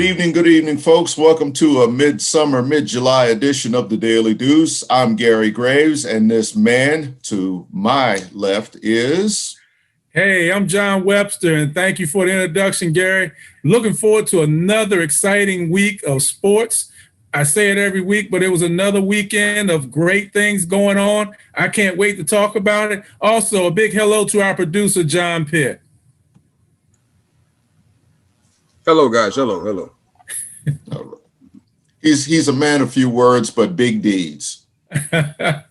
Good evening, folks. Welcome to a midsummer, mid-July edition of the Daily Deuce. I'm Gary Graves, and this man to my left is... Hey, I'm John Webster, and thank you for the introduction, Gary. Looking forward to another exciting week of sports. I say it every week, but it was another weekend of great things going on. I can't wait to talk about it. Also, a big hello to our producer, John Pitt. Hello, guys. Hello. He's a man of few words, but big deeds. Yeah.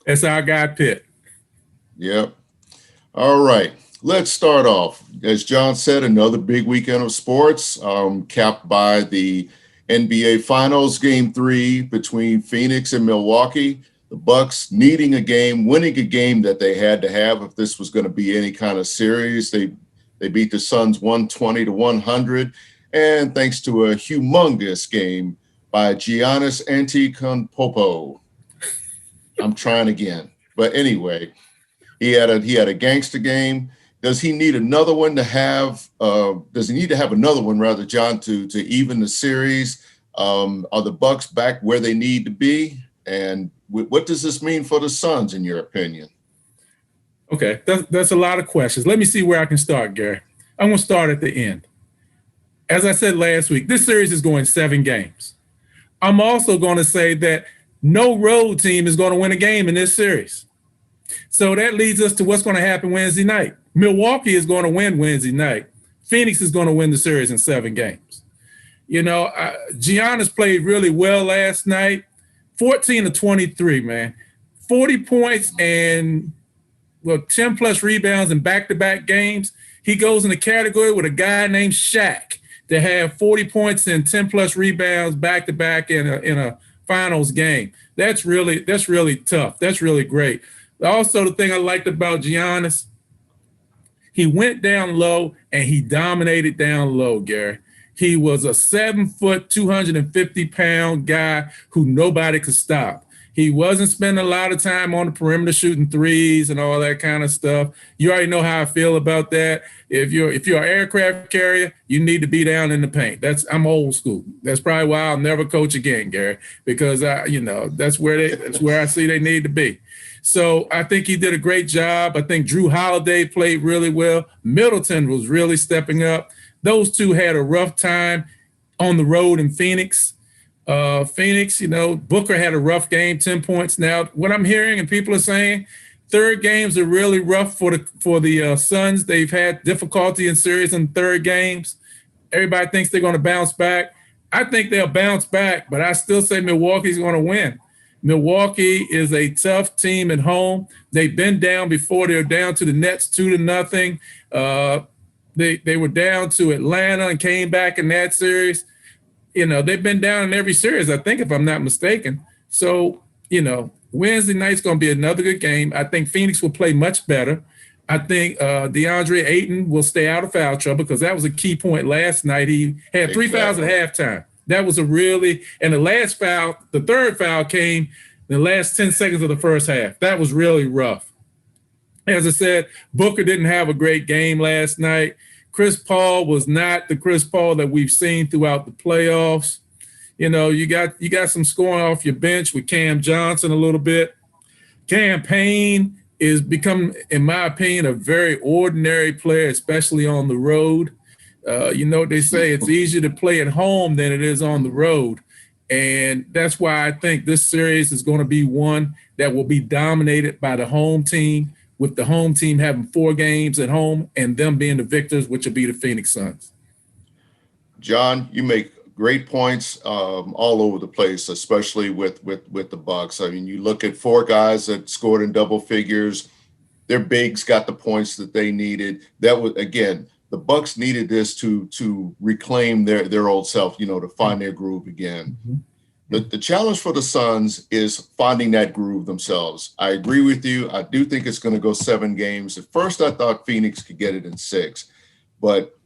That's our guy, Pitt. Yep. All right. Let's start off. As John said, another big weekend of sports, capped by the NBA Finals Game 3 between Phoenix and Milwaukee. The Bucks needing a game, winning a game that they had to have if this was going to be any kind of series. They beat the Suns 120-100, and thanks to a humongous game by Giannis Antetokounmpo. I'm trying again, but anyway, he had a gangster game. Does he need another one to have? Does he need to have another one, rather, John, to even the series? Are the Bucks back where they need to be? And what does this mean for the Suns, in your opinion? Okay, that's a lot of questions. Let me see where I can start, Gary. I'm going to start at the end. As I said last week, this series is going 7 games. I'm also going to say that no road team is going to win a game in this series. So that leads us to what's going to happen Wednesday night. Milwaukee is going to win Wednesday night. Phoenix is going to win the series in 7 games. You know, Giannis played really well last night. 14 of 23, man. 40 points and 10 plus rebounds in back-to-back games. He goes in the category with a guy named Shaq to have 40 points and 10 plus rebounds back-to-back in a finals game. That's really tough. That's really great. Also, the thing I liked about Giannis, he went down low and he dominated down low, Gary. He was a 7-foot, 250-pound guy who nobody could stop. He wasn't spending a lot of time on the perimeter shooting threes and all that kind of stuff. You already know how I feel about that. If you're an aircraft carrier, you need to be down in the paint. I'm old school. That's probably why I'll never coach again, Gary, because that's where I see they need to be. So I think he did a great job. I think Drew Holiday played really well. Middleton was really stepping up. Those two had a rough time on the road in Phoenix. Phoenix, Booker had a rough game, 10 points. Now, what I'm hearing and people are saying, third games are really rough for the Suns. They've had difficulty in series in third games. Everybody thinks they're going to bounce back. I think they'll bounce back, but I still say Milwaukee's going to win. Milwaukee is a tough team at home. They've been down before. They're down to the Nets 2-0. They were down to Atlanta and came back in that series. They've been down in every series, I think, if I'm not mistaken. So, Wednesday night's going to be another good game. I think Phoenix will play much better. I think DeAndre Ayton will stay out of foul trouble because that was a key point last night. He had 3 fouls at halftime. That was and the third foul came in the last 10 seconds of the first half. That was really rough. As I said, Booker didn't have a great game last night. Chris Paul was not the Chris Paul that we've seen throughout the playoffs. You got some scoring off your bench with Cam Johnson a little bit. Cam Payne is become, in my opinion, a very ordinary player, especially on the road. They say it's easier to play at home than it is on the road. And that's why I think this series is going to be one that will be dominated by the home team, with the home team having 4 games at home and them being the victors, which will be the Phoenix Suns. John, you make great points all over the place, especially with the Bucks. I mean, you look at 4 guys that scored in double figures. Their bigs got the points that they needed. That was, again, the Bucks needed this to reclaim their old self, to find their groove again. Mm-hmm. The challenge for the Suns is finding that groove themselves. I agree with you. I do think it's going to go 7 games. At first, I thought Phoenix could get it in 6, but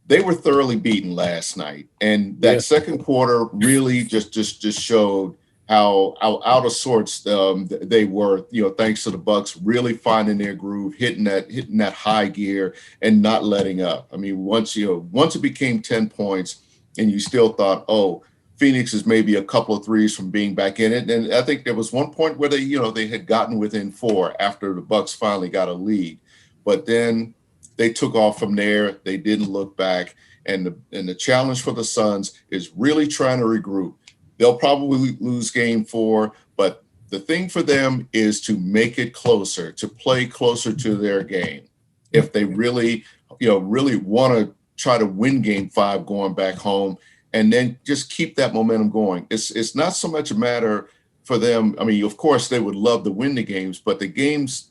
they were thoroughly beaten last night. And that second quarter really just showed how out of sorts they were, thanks to the Bucks really finding their groove, hitting that high gear and not letting up. I mean, once it became 10 points and you still thought, oh, Phoenix is maybe a couple of threes from being back in it. And I think there was one point where they had gotten within 4 after the Bucks finally got a lead. But then they took off from there. They didn't look back. And the challenge for the Suns is really trying to regroup. They'll probably lose game 4, but the thing for them is to make it closer, to play closer to their game. If they really want to try to win game 5 going back home, and then just keep that momentum going. It's not so much a matter for them. I mean, of course, they would love to win the games, but the games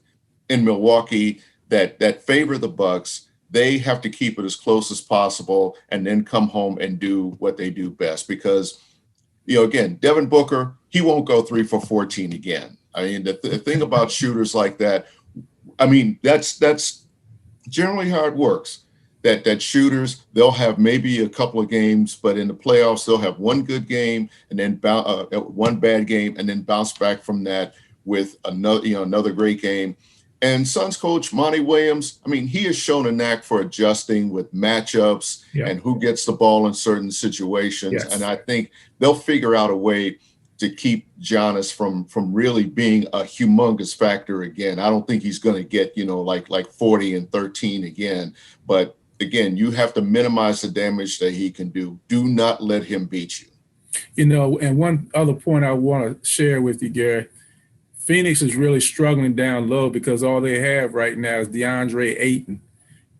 in Milwaukee that favor the Bucks, they have to keep it as close as possible and then come home and do what they do best. Because, again, Devin Booker, he won't go 3 for 14 again. I mean, the thing about shooters like that, I mean, that's generally how it works. That shooters, they'll have maybe a couple of games, but in the playoffs, they'll have one good game and then one bad game and then bounce back from that with another great game. And Suns coach Monty Williams, I mean, he has shown a knack for adjusting with matchups and who gets the ball in certain situations. Yes. And I think they'll figure out a way to keep Giannis from really being a humongous factor again. I don't think he's going to get, like 40 and 13 again. But again, you have to minimize the damage that he can do. Do not let him beat you. And one other point I want to share with you, Gary, Phoenix is really struggling down low because all they have right now is DeAndre Ayton,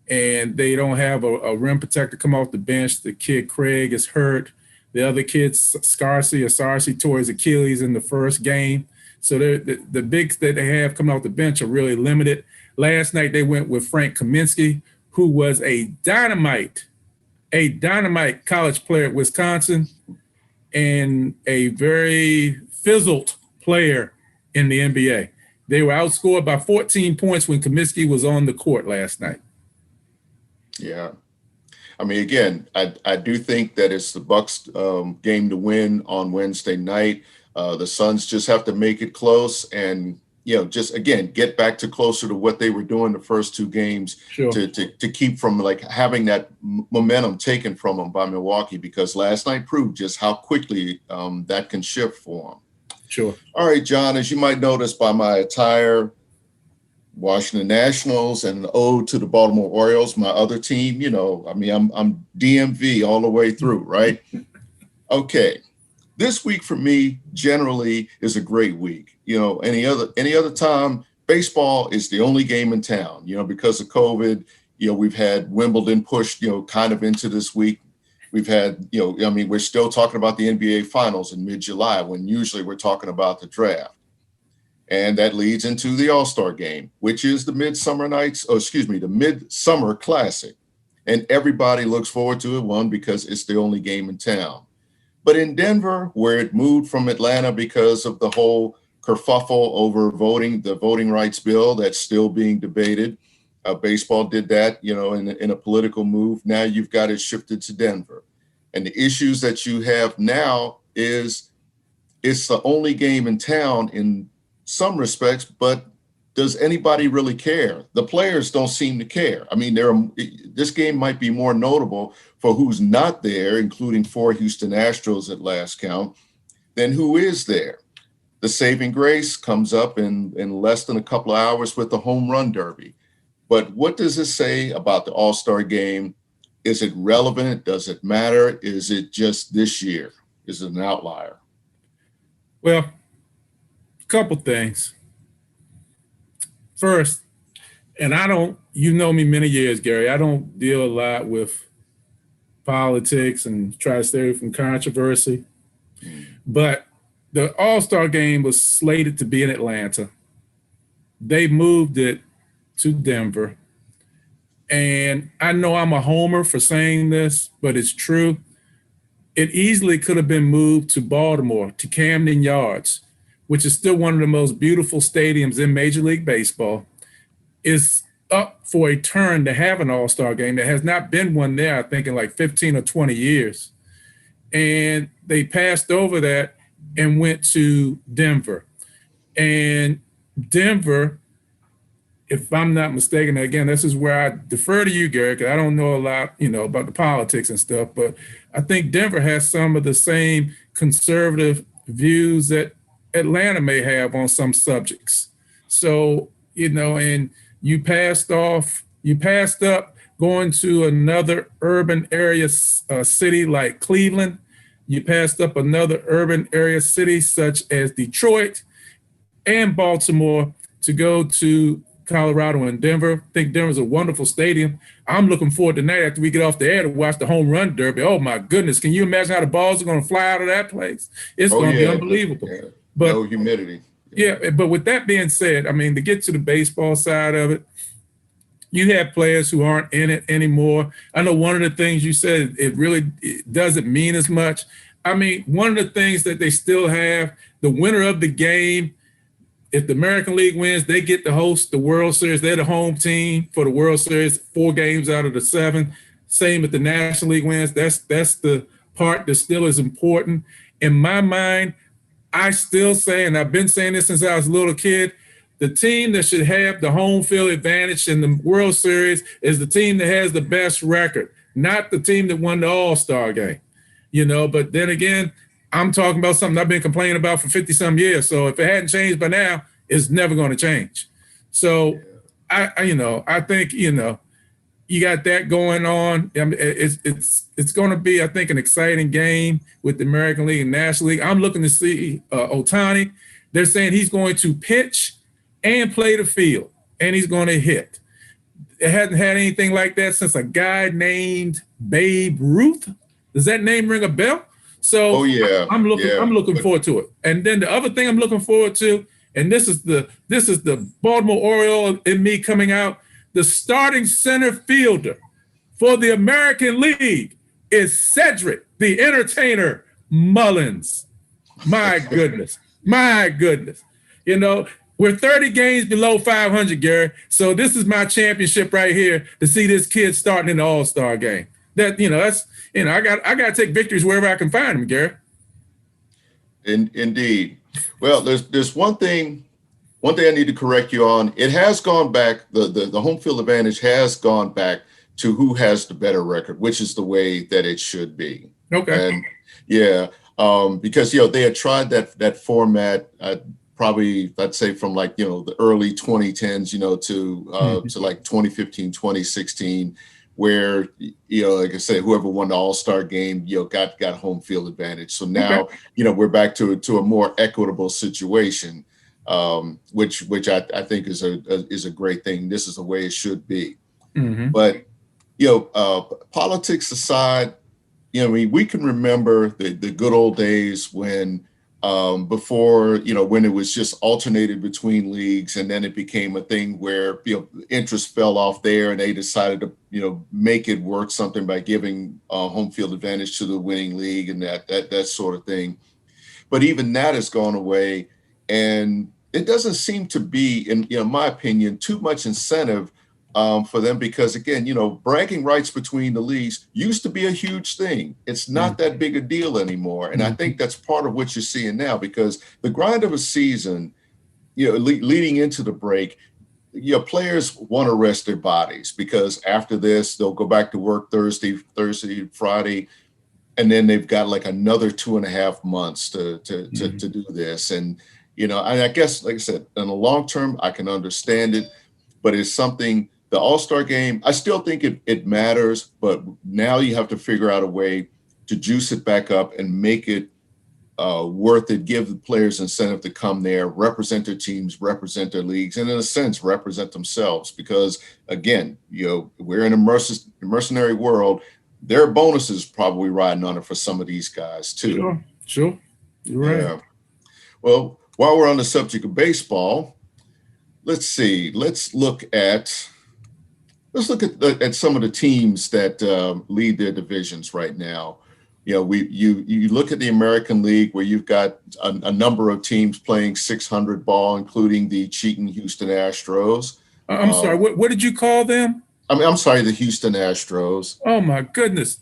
and they don't have a rim protector come off the bench. The kid Craig is hurt. The other kid, Sarsi tore his Achilles in the first game. So the bigs that they have coming off the bench are really limited. Last night they went with Frank Kaminsky, who was a dynamite college player at Wisconsin and a very fizzled player in the NBA. They were outscored by 14 points when Kaminsky was on the court last night. Yeah. I mean, again, I do think that it's the Bucks game to win on Wednesday night. The Suns just have to make it close and, just, again, get back to closer to what they were doing the first 2 games to keep from like having that momentum taken from them by Milwaukee, because last night proved just how quickly that can shift for them. Sure. All right, John, as you might notice by my attire, Washington Nationals and an ode to the Baltimore Orioles, my other team, I'm DMV all the way through, right? Okay. This week for me generally is a great week. Any other time, baseball is the only game in town, because of COVID. We've had Wimbledon pushed, kind of into this week. We've had, we're still talking about the NBA Finals in mid-July when usually we're talking about the draft. And that leads into the All-Star game, which is the Midsummer Classic. And everybody looks forward to it, one, because it's the only game in town. But in Denver, where it moved from Atlanta because of the whole kerfuffle over the voting rights bill that's still being debated, baseball did that, in a political move. Now you've got it shifted to Denver. And the issues that you have now is it's the only game in town in some respects, but does anybody really care? The players don't seem to care. I mean, this game might be more notable for who's not there, including 4 Houston Astros at last count, than who is there. The saving grace comes up in less than a couple of hours with the home run derby. But what does it say about the All-Star game? Is it relevant? Does it matter? Is it just this year? Is it an outlier? Well, a couple things. First, and you know me many years, Gary, I don't deal a lot with politics and try to stay away from controversy. But the All-Star game was slated to be in Atlanta. They moved it to Denver. And I know I'm a homer for saying this, but it's true. It easily could have been moved to Baltimore, to Camden Yards, which is still one of the most beautiful stadiums in Major League Baseball. It's up for a turn to have an All-Star game. There has not been one there, I think, in like 15 or 20 years. And they passed over that. and went to Denver. And Denver, if I'm not mistaken, again, this is where I defer to you, Gary, because I don't know a lot, about the politics and stuff, but I think Denver has some of the same conservative views that Atlanta may have on some subjects. So, and you passed up going to another urban area city like Cleveland. You passed up another urban area city such as Detroit and Baltimore to go to Colorado and Denver. I think Denver's a wonderful stadium. I'm looking forward tonight after we get off the air to watch the home run derby. Oh my goodness. Can you imagine how the balls are going to fly out of that place? It's going to be unbelievable. But no humidity. Yeah, but with that being said, I mean, to get to the baseball side of it, you have players who aren't in it anymore. I know one of the things you said, it doesn't mean as much. I mean, one of the things that they still have, the winner of the game, if the American League wins, they get to host the World Series. They're the home team for the World Series, 4 games out of the 7. Same if the National League wins. That's the part that still is important. In my mind, I still say, and I've been saying this since I was a little kid, the team that should have the home field advantage in the World Series is the team that has the best record, not the team that won the All-Star game. But then again, I'm talking about something I've been complaining about for 50-some years. So if it hadn't changed by now, it's never going to change. So I think, you got that going on. I mean, it's going to be, I think, an exciting game with the American League and National League. I'm looking to see Ohtani. They're saying he's going to pitch and play the field, and he's going to hit. It hasn't had anything like that since a guy named Babe Ruth. Does that name ring a bell? So I'm looking forward to it. And then the other thing I'm looking forward to, and this is the Baltimore Oriole in me coming out, the starting center fielder for the American League is Cedric, the Entertainer Mullins. My goodness. We're 30 games below 500, Gary. So this is my championship right here to see this kid starting in the All-Star game. That, that's, I got to take victories wherever I can find them, Gary. Indeed. Well, there's one thing I need to correct you on. It has gone back. The home field advantage has gone back to who has the better record, which is the way that it should be. Okay. And because they had tried that format probably, let's say, from like the early 2010s to like 2015, 2016, where like I said, whoever won the All-Star game got home field advantage. So now we're back to a more equitable situation, which I think is a great thing. This is the way it should be. Mm-hmm. But politics aside, we can remember the good old days when before, when it was just alternated between leagues, and then it became a thing where, interest fell off there, and they decided to, make it work something by giving home field advantage to the winning league and that sort of thing. But even that has gone away, and it doesn't seem to be, in my opinion, too much incentive for them, because again, bragging rights between the leagues used to be a huge thing. It's not that big a deal anymore. And I think that's part of what you're seeing now, because the grind of a season, leading into the break, players want to rest their bodies, because after this, they'll go back to work Thursday, Friday, and then they've got like another 2.5 months to do this. And, I guess, like I said, in the long term, I can understand it, but it's something. The All-Star game, I still think it matters, but now you have to figure out a way to juice it back up and make it worth it, give the players incentive to come there, represent their teams, represent their leagues, and in a sense, represent themselves. Because again, we're in a mercenary world. There are bonuses probably riding on it for some of these guys too. Sure. You're right. Yeah. Well, while we're on the subject of baseball, let's see. Let's look at some of the teams that lead their divisions right now. You look at the American League, where you've got a number of teams playing 600 ball, including the cheating Houston Astros. I'm sorry. What did you call them? I mean, I'm sorry, the Houston Astros. Oh my goodness.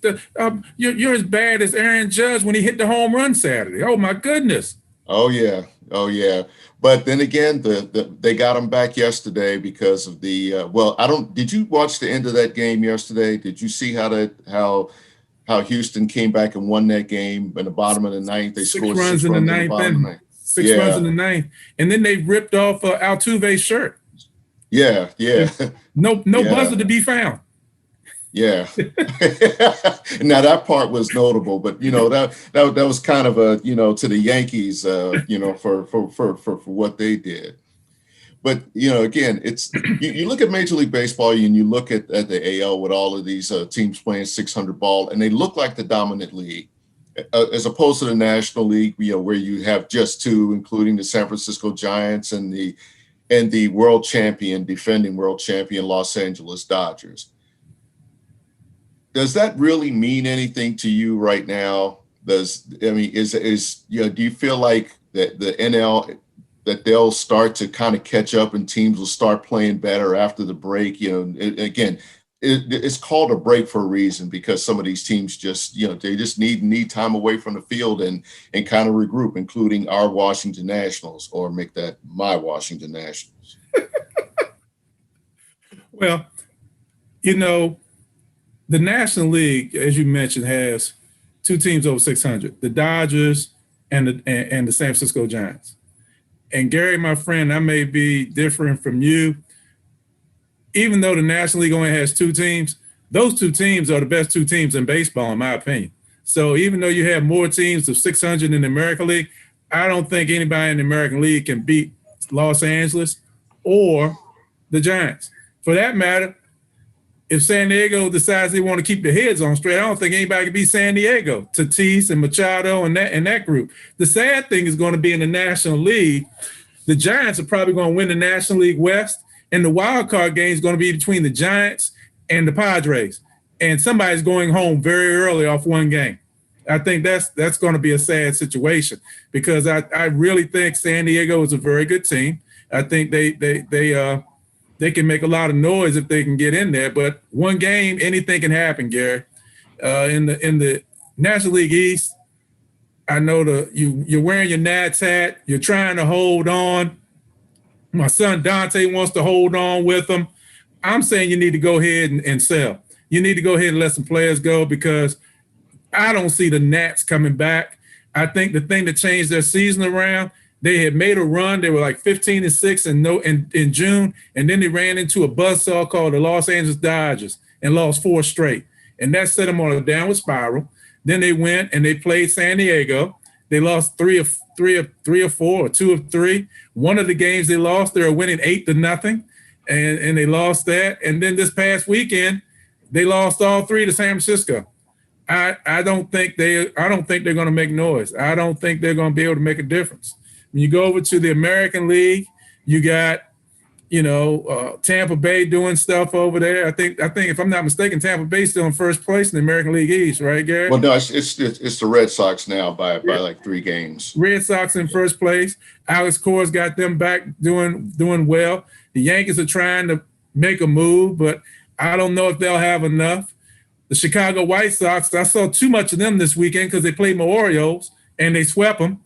You're as bad as Aaron Judge when he hit the home run Saturday. Oh my goodness. Oh yeah, oh yeah. But then again, they got him back yesterday because of the well. I don't. Did you watch the end of that game yesterday? Did you see how Houston came back and won that game in the bottom of the ninth? They Six scored runs six in the runs in the ninth bottom of the inning. ninth. 6 runs in Yeah, the ninth. And then they ripped off Altuve's shirt. yeah, yeah, No yeah. buzzer to be found. Yeah. Now that part was notable, but that was kind of a to the Yankees for what they did. But again, it's you look at Major League Baseball and you look at the AL with all of these teams playing 600 ball, and they look like the dominant league, as opposed to the National League, where you have just two, including the San Francisco Giants and the defending world champion Los Angeles Dodgers. Does that really mean anything to you right now? Do you feel like that the NL that they'll start to kind of catch up and teams will start playing better after the break? It's called a break for a reason, because some of these teams just they just need time away from the field and kind of regroup, including our Washington Nationals, or make that my Washington Nationals. Well, the National League, as you mentioned, has two teams over 600: the Dodgers and the San Francisco Giants. And Gary, my friend, I may be different from you. Even though the National League only has two teams, those two teams are the best two teams in baseball, in my opinion. So even though you have more teams of 600 in the American League, I don't think anybody in the American League can beat Los Angeles or the Giants. For that matter, if San Diego decides they want to keep their heads on straight, I don't think anybody can beat San Diego, Tatis and Machado and that group. The sad thing is going to be in the National League, the Giants are probably going to win the National League West, and the wild card game is going to be between the Giants and the Padres. And somebody's going home very early off one game. I think that's going to be a sad situation, because I really think San Diego is a very good team. I think they can make a lot of noise if they can get in there. But one game, anything can happen, Gary. In the National League East, I know you're wearing your Nats hat. You're trying to hold on. My son Dante wants to hold on with them. I'm saying you need to go ahead and sell. You need to go ahead and let some players go, because I don't see the Nats coming back. I think the thing that changed their season around, they had made a run. They were like 15-6 in June, and then they ran into a buzzsaw called the Los Angeles Dodgers and lost 4 straight. And that set them on a downward spiral. Then they went and they played San Diego. They lost 3 of 4 or 2 of 3. One of the games they lost, they were winning 8-0, and they lost that. And then this past weekend, they lost all 3 to San Francisco. I don't think they're going to make noise. I don't think they're going to be able to make a difference. When you go over to the American League, you got, Tampa Bay doing stuff over there. I think if I'm not mistaken, Tampa Bay's still in first place in the American League East, right, Gary? Well, no, it's the Red Sox now by like 3 games. Red Sox in first place. Alex Cora's got them back doing well. The Yankees are trying to make a move, but I don't know if they'll have enough. The Chicago White Sox, I saw too much of them this weekend because they played my Orioles and they swept them.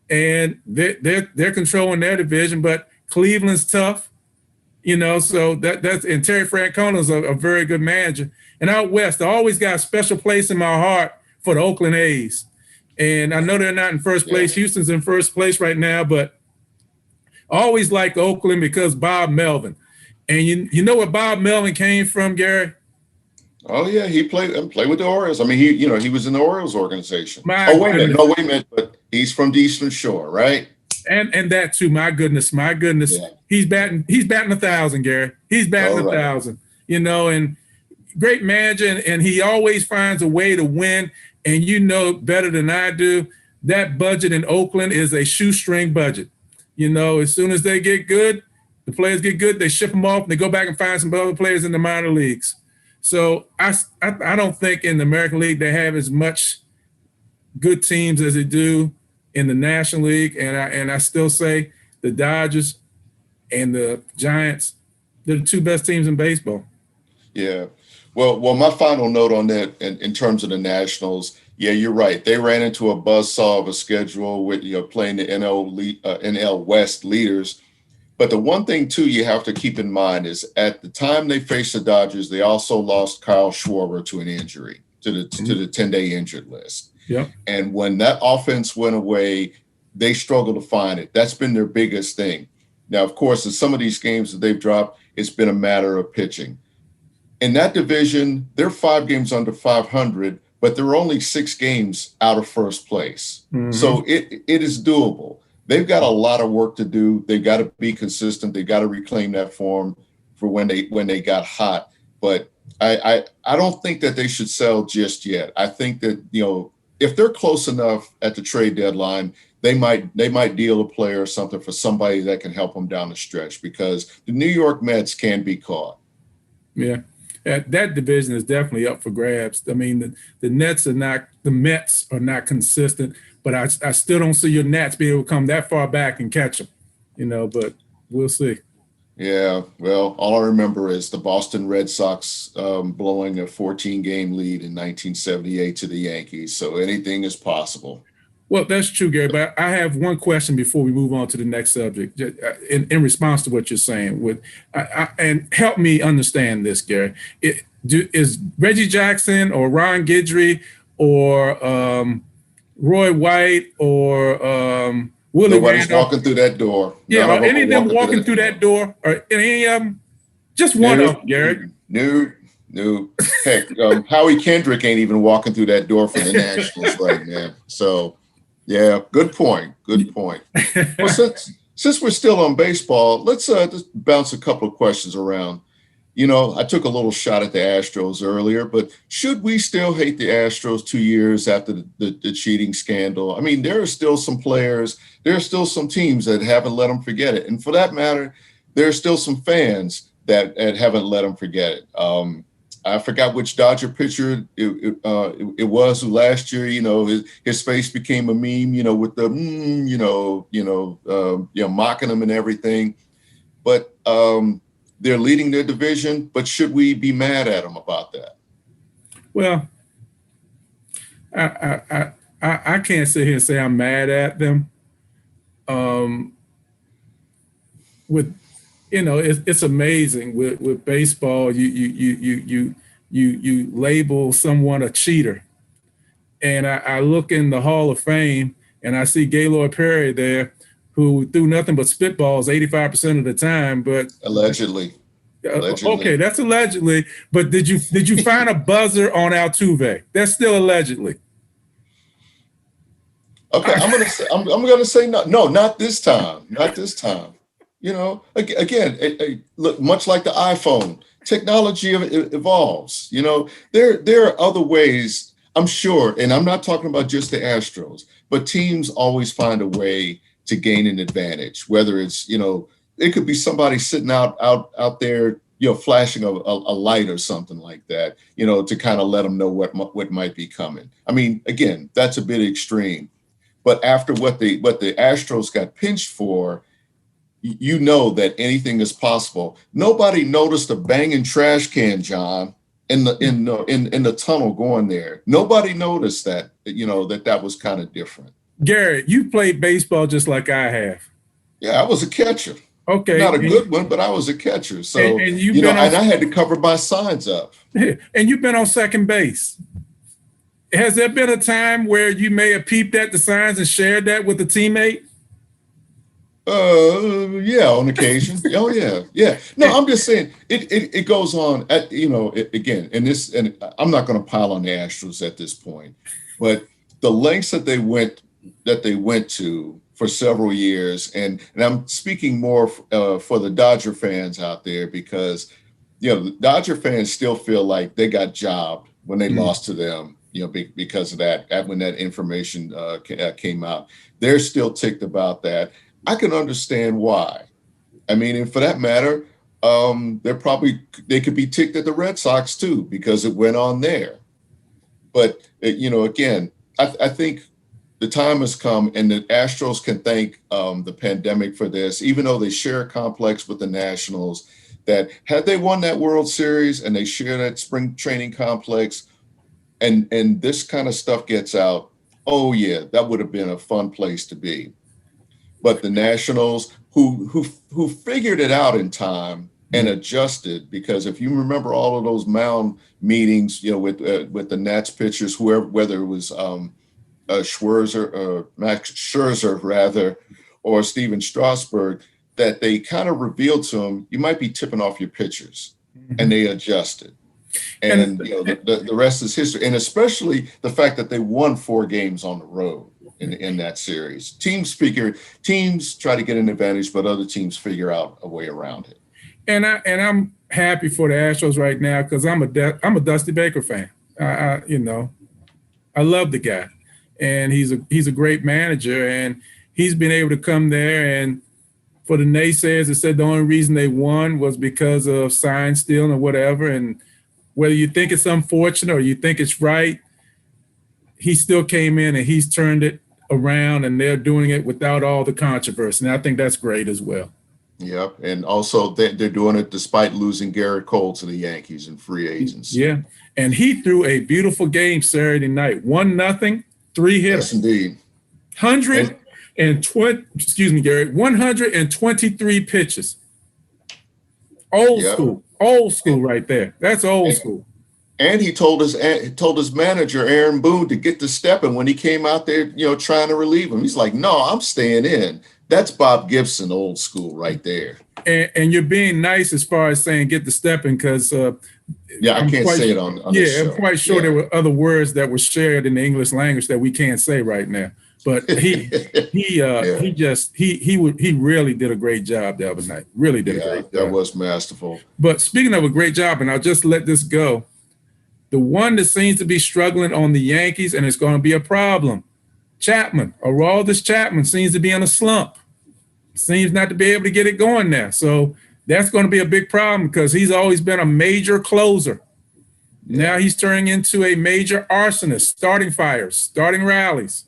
And they're controlling their division, but Cleveland's tough, so that's and Terry Francona's a very good manager. And out west, I always got a special place in my heart for the Oakland A's. And I know they're not in first place. Yeah. Houston's in first place right now, but I always like Oakland because Bob Melvin. And you know where Bob Melvin came from, Gary? Oh yeah, he played with the Orioles. I mean, he was in the Orioles organization. Wait a minute, but he's from the Eastern Shore, right? And that too. My goodness. Yeah. He's batting 1,000, Gary. He's batting 1,000. And great manager, and he always finds a way to win. And better than I do, that budget in Oakland is a shoestring budget. As soon as they get good, the players get good, they ship them off, and they go back and find some other players in the minor leagues. So I don't think in the American League they have as much good teams as they do in the National League, and I still say the Dodgers and the Giants, they're the 2 best teams in baseball. Yeah. Well, my final note on that in terms of the Nationals, yeah, you're right. They ran into a buzzsaw of a schedule with playing the NL West leaders. But the one thing too you have to keep in mind is at the time they faced the Dodgers, they also lost Kyle Schwarber to an injury to the 10-day injured list. Yep. And when that offense went away, they struggled to find it. That's been their biggest thing. Now, of course, in some of these games that they've dropped, it's been a matter of pitching. In that division, they're 5 games under 500, but they're only 6 games out of first place. Mm-hmm. So it is doable. They've got a lot of work to do. They've got to be consistent. They've got to reclaim that form for when they got hot. But I don't think that they should sell just yet. I think that if they're close enough at the trade deadline, they might deal a player or something for somebody that can help them down the stretch, because the New York Mets can be caught. Yeah. That division is definitely up for grabs. I mean, the Mets are not consistent, but I still don't see your Nats being able to come that far back and catch them, but we'll see. Yeah, well, all I remember is the Boston Red Sox blowing a 14-game lead in 1978 to the Yankees. So anything is possible. Well, that's true, Gary, but I have one question before we move on to the next subject in response to what you're saying. And help me understand this, Gary. Is Reggie Jackson or Ron Guidry or Roy White or Willie Nobody's Randolph walking through that door. Yeah, are any of them walking through that door? Or any of them? Just one of them, Gary. No. Heck, Howie Kendrick ain't even walking through that door for the Nationals right now. So, yeah, good point. Well, since we're still on baseball, let's just bounce a couple of questions around. I took a little shot at the Astros earlier, but should we still hate the Astros 2 years after the cheating scandal? I mean, there are still some players, there are still some teams that haven't let them forget it. And for that matter, there are still some fans that haven't let them forget it. I forgot which Dodger pitcher it was who last year, his face became a meme, with the, mocking him and everything. But they're leading their division, but should we be mad at them about that? Well, I can't sit here and say I'm mad at them. It's amazing with baseball. You label someone a cheater, and I look in the Hall of Fame and I see Gaylord Perry there, who threw nothing but spitballs 85% of the time. But allegedly. Okay, that's allegedly. But did you find a buzzer on Altuve? That's still allegedly. Okay, I'm gonna say no, not this time. Not this time. Again, look, much like the iPhone, technology evolves. There are other ways, I'm sure, and I'm not talking about just the Astros, but teams always find a way to gain an advantage, whether it's, it could be somebody sitting out there, flashing a light or something like that, to kind of let them know what might be coming. I mean, again, that's a bit extreme, but after what the Astros got pinched for, that anything is possible. Nobody noticed a banging trash can, John, in the tunnel going there. Nobody noticed that, that was kind of different. Gary, you played baseball just like I have. Yeah, I was a catcher. Okay. Not a good one, but I was a catcher. So, and I had to cover my signs up. And you've been on second base. Has there been a time where you may have peeped at the signs and shared that with a teammate? Yeah, on occasion. Oh, yeah. No, I'm just saying it goes on again, and I'm not going to pile on the Astros at this point, but the lengths that they went to for several years, and I'm speaking more for the Dodger fans out there, because the Dodger fans still feel like they got jobbed when they lost to them, because of that. When that information came out, they're still ticked about that. I can understand why. I mean, and for that matter, they could be ticked at the Red Sox too, because it went on there. But again, I think the time has come, and the Astros can thank the pandemic for this. Even though they share a complex with the Nationals, that had they won that World Series and they share that spring training complex, and this kind of stuff gets out, oh yeah, that would have been a fun place to be. But the Nationals, who figured it out in time and adjusted, because if you remember all of those mound meetings, with the Nats pitchers, whoever, whether it was Schwarzer, Max Scherzer rather, or Steven Strasburg, that they kind of revealed to him, you might be tipping off your pitchers, and they adjusted. And the rest is history. And especially the fact that they won 4 games on the road in that series. Teams try to get an advantage, but other teams figure out a way around it. And I'm happy for the Astros right now because I'm a Dusty Baker fan. I love the guy, and he's a great manager, and he's been able to come there. And for the naysayers that said the only reason they won was because of sign stealing or whatever, and whether you think it's unfortunate or you think it's right, he still came in and he's turned it around, and they're doing it without all the controversy. And I think that's great as well. Yep. And also they're doing it despite losing Garrett Cole to the Yankees in free agency. Yeah. And he threw a beautiful game Saturday night. 1-0, 3 hitters. Yes, indeed. 123 pitches. Old school right there. That's old school. And he told his manager, Aaron Boone, to get to stepping when he came out there, trying to relieve him. He's like, no, I'm staying in. That's Bob Gibson, old school right there. And you're being nice as far as saying get the stepping, because I can't say it on this show. I'm quite sure there were other words that were shared in the English language that we can't say right now. But he really did a great job the other night. Really did a great job. That was masterful. But speaking of a great job, and I'll just let this go, the one that seems to be struggling on the Yankees, and it's going to be a problem, Chapman. Aroldis Chapman seems to be in a slump. Seems not to be able to get it going now. So that's going to be a big problem because he's always been a major closer. Now he's turning into a major arsonist, starting fires, starting rallies.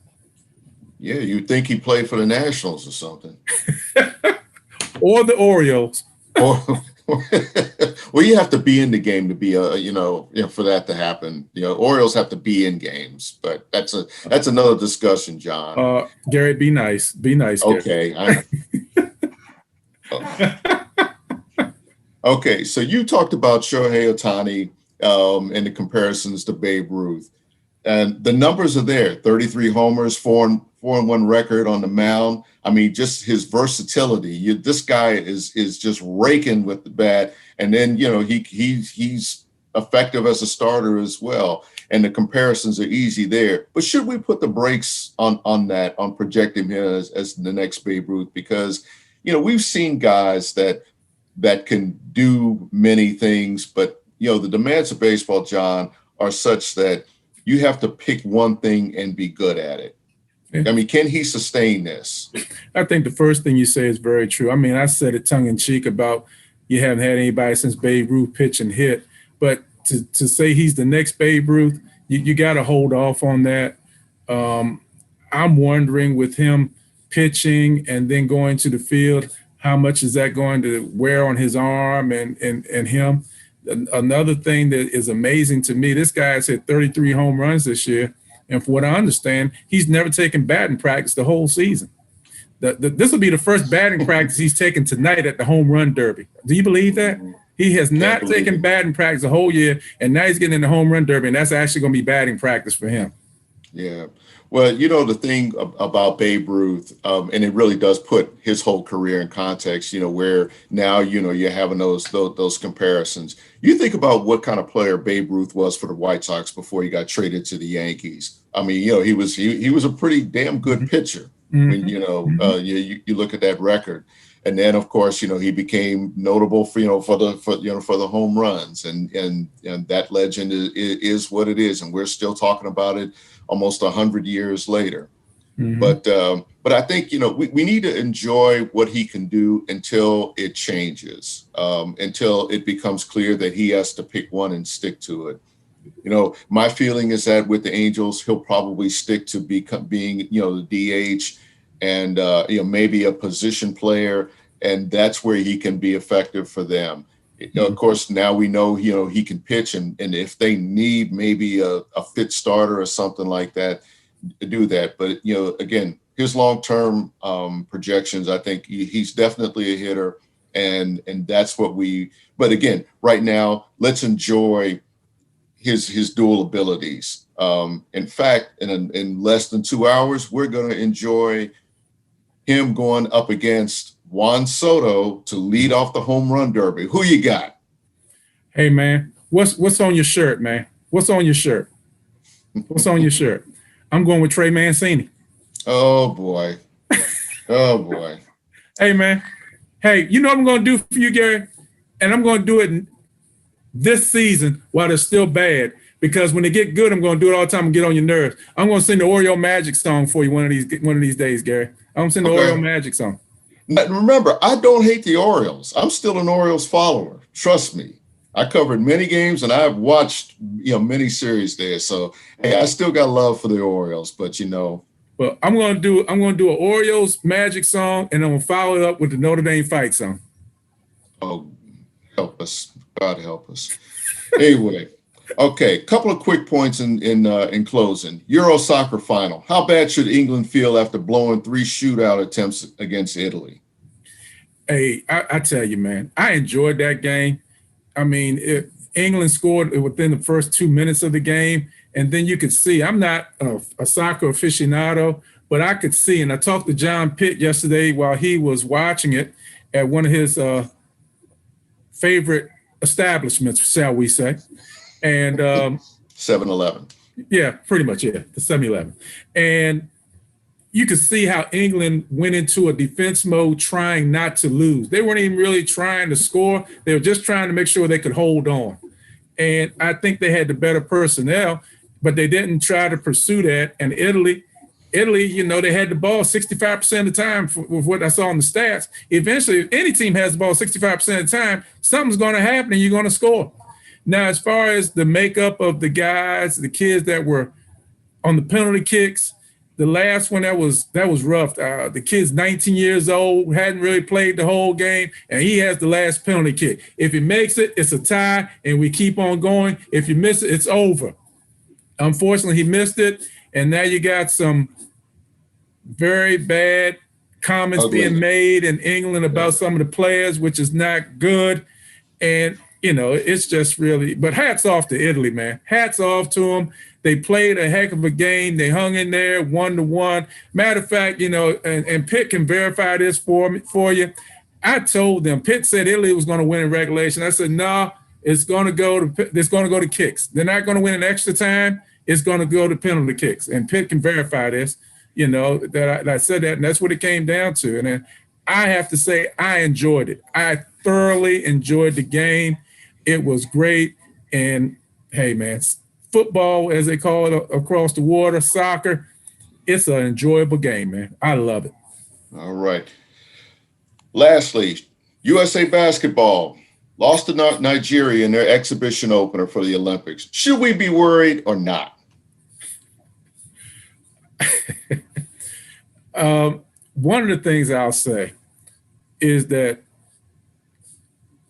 Yeah, you'd think he played for the Nationals or something. Or the Orioles. Well, you have to be in the game to be for that to happen. Orioles have to be in games, but that's another discussion, John. Gary, be nice. Be nice. Okay. Okay. So you talked about Shohei Ohtani and the comparisons to Babe Ruth, and the numbers are there: 33 homers, 4-1 record on the mound. I mean, just his versatility. This guy is just raking with the bat, and then he's effective as a starter as well. And the comparisons are easy there. But should we put the brakes on that, on projecting him as the next Babe Ruth? Because we've seen guys that can do many things, but the demands of baseball, John, are such that you have to pick one thing and be good at it. I mean, can he sustain this? I think the first thing you say is very true. I mean, I said it tongue in cheek about you haven't had anybody since Babe Ruth pitch and hit, but to say he's the next Babe Ruth, you got to hold off on that. I'm wondering with him pitching and then going to the field, how much is that going to wear on his arm and him? Another thing that is amazing to me, this guy has hit 33 home runs this year. And for what I understand, he's never taken batting practice the whole season. This will be the first batting practice he's taken tonight at the home run derby. Do you believe that? He has not taken batting practice the whole year, and now he's getting in the home run derby, and that's actually going to be batting practice for him. Yeah. Well, the thing about Babe Ruth, and it really does put his whole career in context, where now, you're having those comparisons. You think about what kind of player Babe Ruth was for the White Sox before he got traded to the Yankees. I mean, he was a pretty damn good pitcher. When, you look at that record. And then, of course, he became notable for the home runs, and that legend is what it is, and we're still talking about it almost 100 years later. Mm-hmm. But I think we need to enjoy what he can do until it changes, until it becomes clear that he has to pick one and stick to it. My feeling is that with the Angels, he'll probably stick to being the DH and maybe a position player, and that's where he can be effective for them. Of course, now we know, he can pitch, and if they need maybe a fit starter or something like that, do that. But, again, his long-term projections, I think he's definitely a hitter, and that's what but again, right now, let's enjoy his dual abilities. In fact, in less than 2 hours, we're going to enjoy him going up against Juan Soto to lead off the home run derby. Who you got? Hey man, what's on your shirt, man? What's on your shirt? What's on your shirt? I'm going with Trey Mancini. Oh boy. Oh boy. Hey man. Hey, you know what I'm going to do for you, Gary? And I'm going to do it this season while they're still bad. Because when they get good, I'm going to do it all the time and get on your nerves. I'm going to sing the Oreo Magic song for you one of these days, Gary. I'm going to sing the Oreo Magic song. But remember, I don't hate the Orioles. I'm still an Orioles follower. Trust me. I covered many games and I've watched many series there. So hey, I still got love for the Orioles, but But I'm gonna do an Orioles Magic song, and I'm gonna follow it up with the Notre Dame fight song. Oh, help us. God help us. Anyway. Okay, a couple of quick points in closing. Euro soccer final. How bad should England feel after blowing 3 shootout attempts against Italy? Hey, I tell you, man, I enjoyed that game. I mean, England scored within the first 2 minutes of the game, and then you could see, I'm not a soccer aficionado, but I could see, and I talked to John Pitt yesterday while he was watching it at one of his favorite establishments, shall we say. And 7-Eleven. Yeah, pretty much, yeah, the 7-Eleven. And you could see how England went into a defense mode trying not to lose. They weren't even really trying to score. They were just trying to make sure they could hold on. And I think they had the better personnel, but they didn't try to pursue that. And Italy, they had the ball 65% of the time with what I saw on the stats. Eventually, if any team has the ball 65% of the time, something's going to happen and you're going to score. Now, as far as the makeup of the guys, the kids that were on the penalty kicks, the last one that was rough. The kid's 19 years old, hadn't really played the whole game, and he has the last penalty kick. If he makes it, it's a tie, and we keep on going. If you miss it, it's over. Unfortunately, he missed it, and now you got some very bad comments being made in England about some of the players, which is not good. And it's just really, but hats off to Italy, man. Hats off to them. They played a heck of a game. They hung in there 1-1. Matter of fact, and Pitt can verify this for you. I told them, Pitt said Italy was going to win in regulation. I said, no, it's going to go to kicks. They're not going to win in extra time. It's going to go to penalty kicks. And Pitt can verify this, that I said that, and that's what it came down to. And then I have to say, I enjoyed it. I thoroughly enjoyed the game. It was great. And hey, man, football, as they call it across the water, soccer, it's an enjoyable game, man. I love it. All right. Lastly, USA basketball lost to Nigeria in their exhibition opener for the Olympics. Should we be worried or not? One of the things I'll say is that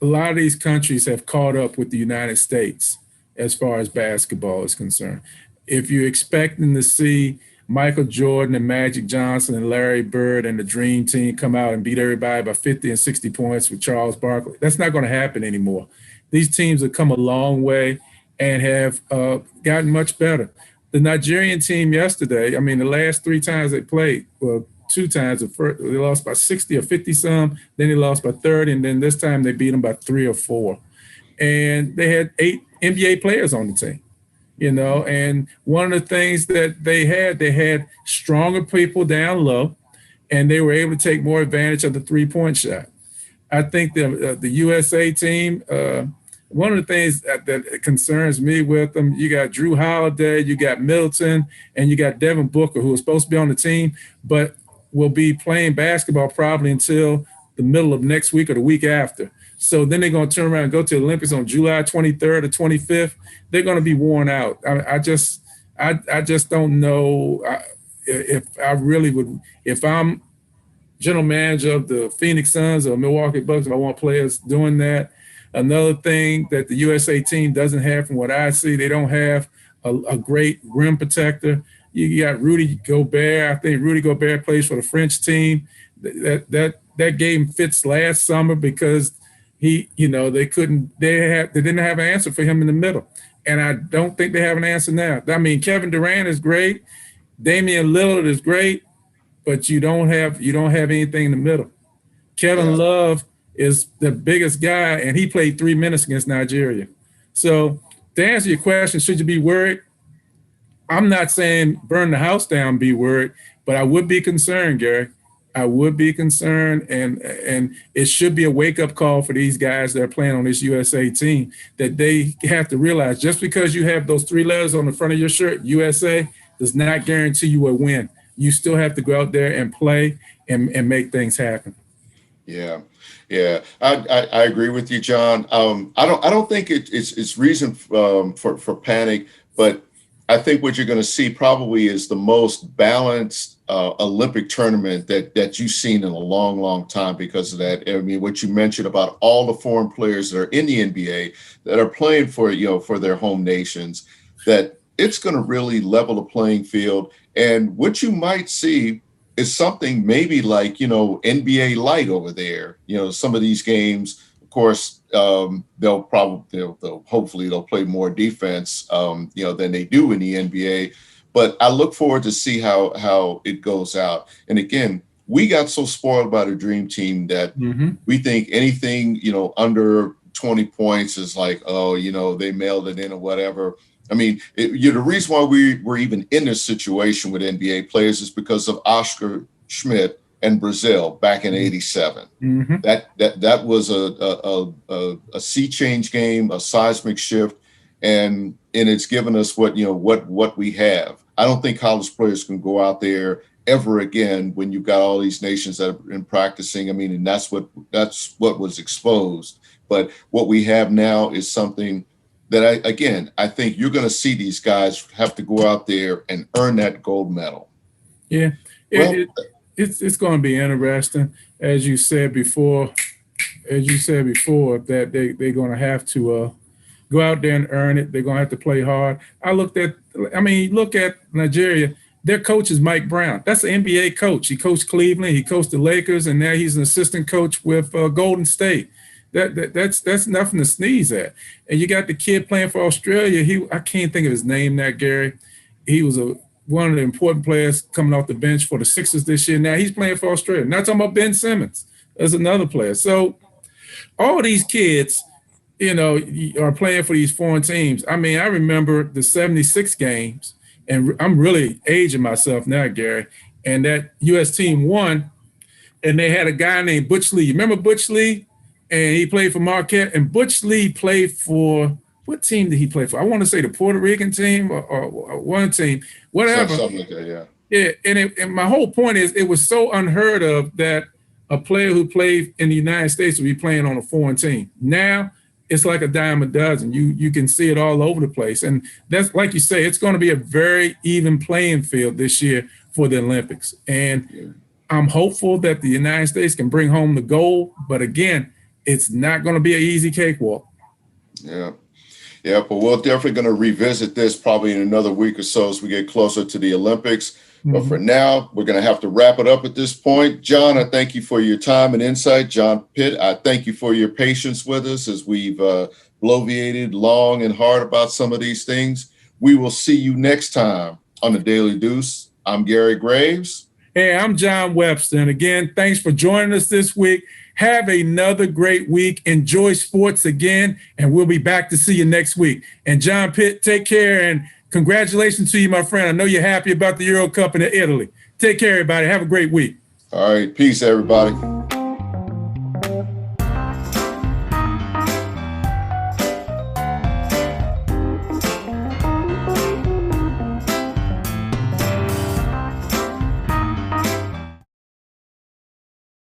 a lot of these countries have caught up with the United States as far as basketball is concerned. If you're expecting to see Michael Jordan and Magic Johnson and Larry Bird and the Dream Team come out and beat everybody by 50 and 60 points with Charles Barkley, that's not going to happen anymore. These teams have come a long way and have gotten much better. The Nigerian team yesterday, the last 3 times they played, well, 2 times, they lost by 60 or 50 some, then they lost by 30, and then this time they beat them by 3 or 4. And they had 8 NBA players on the team, and one of the things that they had stronger people down low, and they were able to take more advantage of the 3-point shot. I think the USA team, one of the things that concerns me with them, you got Drew Holiday, you got Middleton, and you got Devin Booker, who was supposed to be on the team, but will be playing basketball probably until the middle of next week or the week after. So then they're going to turn around and go to the Olympics on July 23rd or 25th. They're going to be worn out. I just don't know if I really would, if I'm general manager of the Phoenix Suns or Milwaukee Bucks, if I want players doing that. Another thing that the USA team doesn't have, from what I see, they don't have a great rim protector. You got Rudy Gobert. I think Rudy Gobert plays for the French team. That game fits last summer because they didn't have an answer for him in the middle. And I don't think they have an answer now. I mean, Kevin Durant is great. Damian Lillard is great, but you don't have anything in the middle. Kevin Love is the biggest guy, and he played 3 minutes against Nigeria. So to answer your question, should you be worried? I'm not saying burn the house down, be worried, but I would be concerned, Gary. I would be concerned, and it should be a wake-up call for these guys that are playing on this USA team, that they have to realize just because you have those 3 letters on the front of your shirt, USA, does not guarantee you a win. You still have to go out there and play and make things happen. Yeah. I agree with you, John. I don't think it's reason for panic, but I think what you're going to see probably is the most balanced Olympic tournament that you've seen in a long, long time because of that. I mean, what you mentioned about all the foreign players that are in the NBA that are playing for their home nations, that it's going to really level the playing field. And what you might see is something maybe like, NBA light over there. Some of these games, of course, they'll hopefully play more defense, than they do in the NBA. But I look forward to see how it goes out. And again, we got so spoiled by the dream team that we think anything, under 20 points is like, they mailed it in or whatever. I mean, the reason why we're even in this situation with NBA players is because of Oscar Schmidt and Brazil back in '87. That was a sea change game, a seismic shift, and it's given us what we have. I don't think college players can go out there ever again when you've got all these nations that have been practicing. I mean, and that's what was exposed. But what we have now is something that I think you're going to see these guys have to go out there and earn that gold medal. Yeah, it's going to be interesting, as you said before. That they're going to have to go out there and earn it. They're going to have to play hard. Look at Nigeria. Their coach is Mike Brown. That's an NBA coach. He coached Cleveland. He coached the Lakers, and now he's an assistant coach with Golden State. That's nothing to sneeze at. And you got the kid playing for Australia. I can't think of his name now, Gary. He was one of the important players coming off the bench for the Sixers this year. Now he's playing for Australia. Not talking about Ben Simmons. There's another player. So all these kids, are playing for these foreign teams. I mean, I remember the 76 games, and I'm really aging myself now, Gary, and that U.S. team won, and they had a guy named Butch Lee. You remember Butch Lee? And he played for Marquette. And Butch Lee played for, what team did he play for? I want to say the Puerto Rican team or one team, whatever. Something like that, yeah. Yeah, and my whole point is it was so unheard of that a player who played in the United States would be playing on a foreign team. Now it's like a dime a dozen. You can see it all over the place. And that's, like you say, it's going to be a very even playing field this year for the Olympics. And I'm hopeful that the United States can bring home the gold. But again, it's not going to be an easy cakewalk. Yeah, but we're definitely going to revisit this probably in another week or so as we get closer to the Olympics. But for now, we're going to have to wrap it up at this point. John, I thank you for your time and insight. John Pitt, I thank you for your patience with us as we've bloviated long and hard about some of these things. We will see you next time on the Daily Deuce. I'm Gary Graves. Hey, I'm John Webster. And again, thanks for joining us this week. Have another great week. Enjoy sports again, and we'll be back to see you next week. And John Pitt, take care, and congratulations to you, my friend. I know you're happy about the Euro Cup in Italy. Take care, everybody. Have a great week. All right. Peace, everybody.